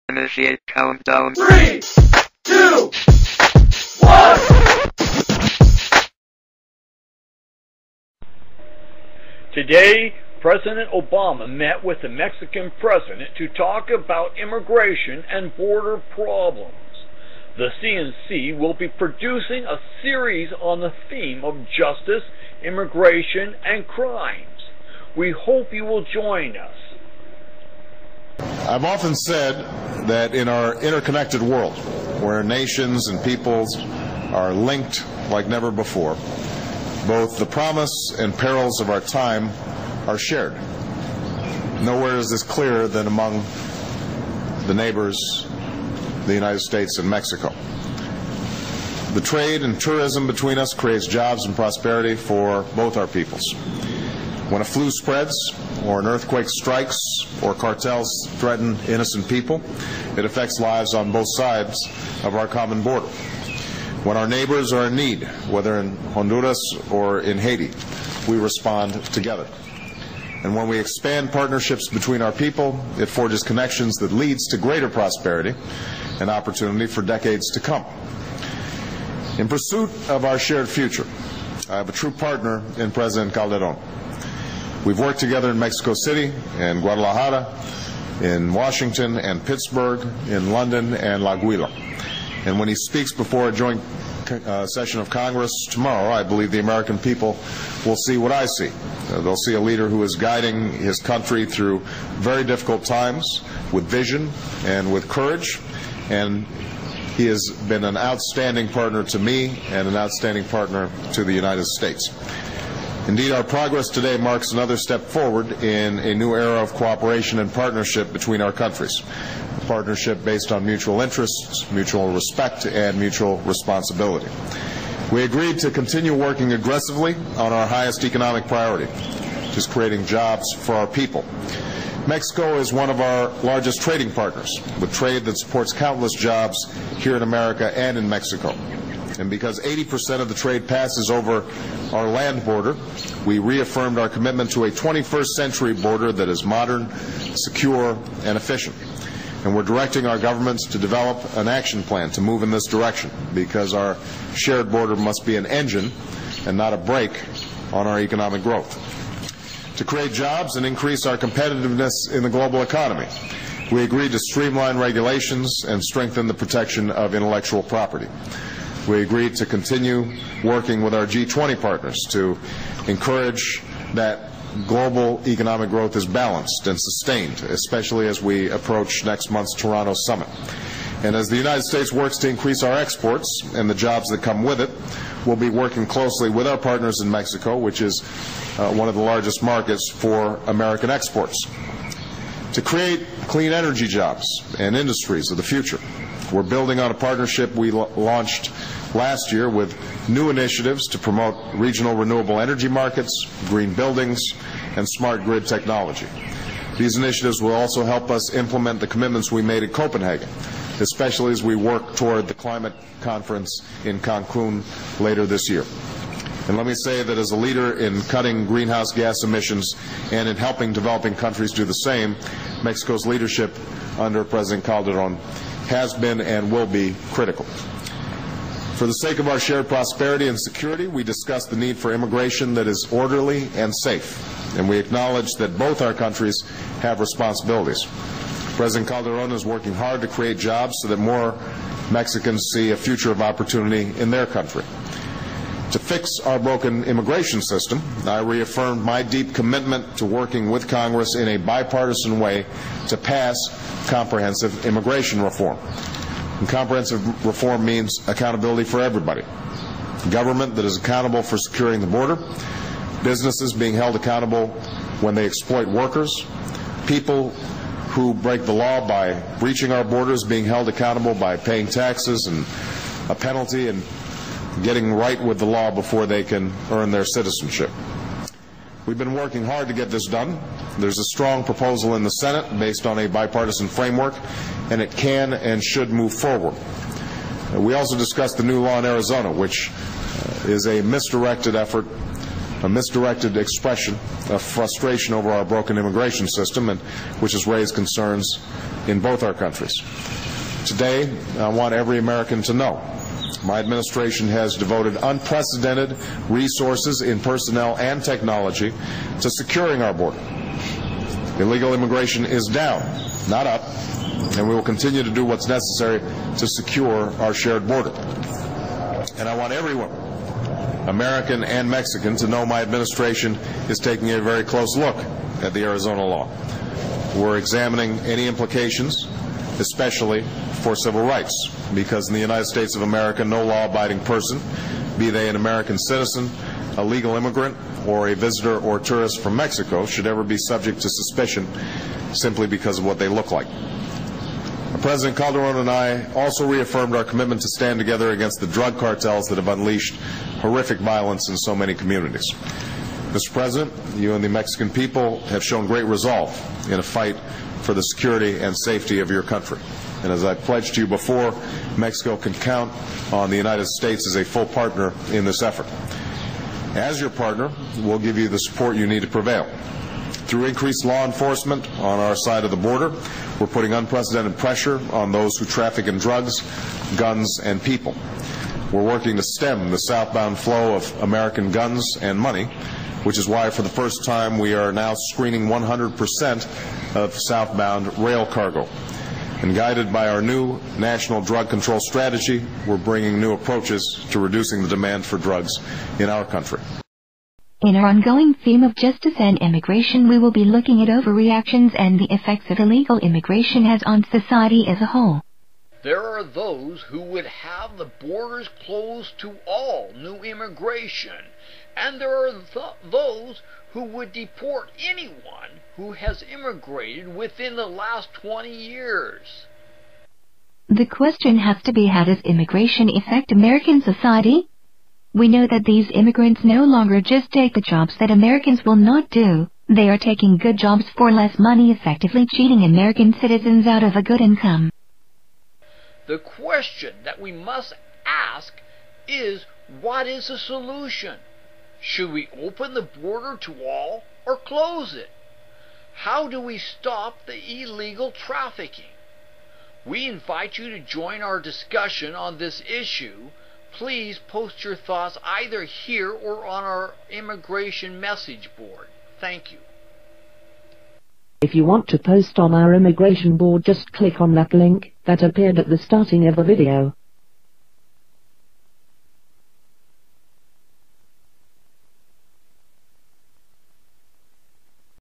Initiate countdown. 3, 2, 1. Today, President Obama met with the Mexican president to talk about immigration and border problems. The CNC will be producing a series on the theme of justice, immigration, and crimes. We hope you will join us. I've often said that in our interconnected world, where nations and peoples are linked like never before, both the promise and perils of our time are shared. Nowhere is this clearer than among the neighbors, the United States and Mexico. The trade and tourism between us creates jobs and prosperity for both our peoples. When a flu spreads, or an earthquake strikes, or cartels threaten innocent people, it affects lives on both sides of our common border. When our neighbors are in need, whether in Honduras or in Haiti, we respond together. And when we expand partnerships between our people, it forges connections that leads to greater prosperity and opportunity for decades to come. In pursuit of our shared future, I have a true partner in President Calderon. We've worked together in Mexico City, in Guadalajara, in Washington and Pittsburgh, in London and La Guila. And when he speaks before a joint session of Congress tomorrow, I believe the American people will see what I see. They'll see a leader who is guiding his country through very difficult times with vision and with courage. And he has been an outstanding partner to me and an outstanding partner to the United States. Indeed, our progress today marks another step forward in a new era of cooperation and partnership between our countries. A partnership based on mutual interests, mutual respect, and mutual responsibility. We agreed to continue working aggressively on our highest economic priority, which is creating jobs for our people. Mexico is one of our largest trading partners, with trade that supports countless jobs here in America and in Mexico. And because 80% of the trade passes over our land border, we reaffirmed our commitment to a 21st century border that is modern, secure, and efficient. And we're directing our governments to develop an action plan to move in this direction, because our shared border must be an engine and not a brake on our economic growth. To create jobs and increase our competitiveness in the global economy, we agreed to streamline regulations and strengthen the protection of intellectual property. We agreed to continue working with our G20 partners to encourage that global economic growth is balanced and sustained, especially as we approach next month's Toronto summit. And as the United States works to increase our exports and the jobs that come with it, we'll be working closely with our partners in Mexico, which is one of the largest markets for American exports, to create clean energy jobs and industries of the future. We're building on a partnership we launched last year with new initiatives to promote regional renewable energy markets, green buildings, and smart grid technology. These initiatives will also help us implement the commitments we made at Copenhagen, especially as we work toward the climate conference in Cancun later this year. And let me say that as a leader in cutting greenhouse gas emissions and in helping developing countries do the same, Mexico's leadership under President Calderon has been and will be critical. For the sake of our shared prosperity and security, we discussed the need for immigration that is orderly and safe, and we acknowledge that both our countries have responsibilities. President Calderon is working hard to create jobs so that more Mexicans see a future of opportunity in their country. To fix our broken immigration system, I reaffirmed my deep commitment to working with Congress in a bipartisan way to pass comprehensive immigration reform. And comprehensive reform means accountability for everybody. Government that is accountable for securing the border, businesses being held accountable when they exploit workers, people who break the law by breaching our borders being held accountable by paying taxes and a penalty and getting right with the law before they can earn their citizenship. We've been working hard to get this done. There's a strong proposal in the Senate based on a bipartisan framework, and it can and should move forward. We also discussed the new law in Arizona, which is a misdirected effort a misdirected expression of frustration over our broken immigration system, and which has raised concerns in both our countries. Today, I want every American to know my administration has devoted unprecedented resources in personnel and technology to securing our border. Illegal immigration is down, not up, and we will continue to do what's necessary to secure our shared border. And I want everyone, American and Mexican, to know my administration is taking a very close look at the Arizona law. We're examining any implications, especially for civil rights, because in the United States of America, no law-abiding person, be they an American citizen, a legal immigrant, or a visitor or tourist from Mexico, should ever be subject to suspicion simply because of what they look like. President Calderon and I also reaffirmed our commitment to stand together against the drug cartels that have unleashed horrific violence in so many communities. Mr. President, you and the Mexican people have shown great resolve in a fight for the security and safety of your country. And as I pledged to you before, Mexico can count on the United States as a full partner in this effort. As your partner, we'll give you the support you need to prevail. Through increased law enforcement on our side of the border, we're putting unprecedented pressure on those who traffic in drugs, guns, and people. We're working to stem the southbound flow of American guns and money, which is why for the first time we are now screening 100% of southbound rail cargo. And guided by our new national drug control strategy, we're bringing new approaches to reducing the demand for drugs in our country. In our ongoing theme of justice and immigration, we will be looking at overreactions and the effects that illegal immigration has on society as a whole. There are those who would have the borders closed to all new immigration, and there are those who would deport anyone who has immigrated within the last 20 years. The question has to be, how does immigration affect American society? We know that these immigrants no longer just take the jobs that Americans will not do. They are taking good jobs for less money, effectively cheating American citizens out of a good income. The question that we must ask is, what is the solution? Should we open the border to all or close it? How do we stop the illegal trafficking? We invite you to join our discussion on this issue. Please post your thoughts either here or on our immigration message board. Thank you. If you want to post on our immigration board, just click on that link that appeared at the starting of the video.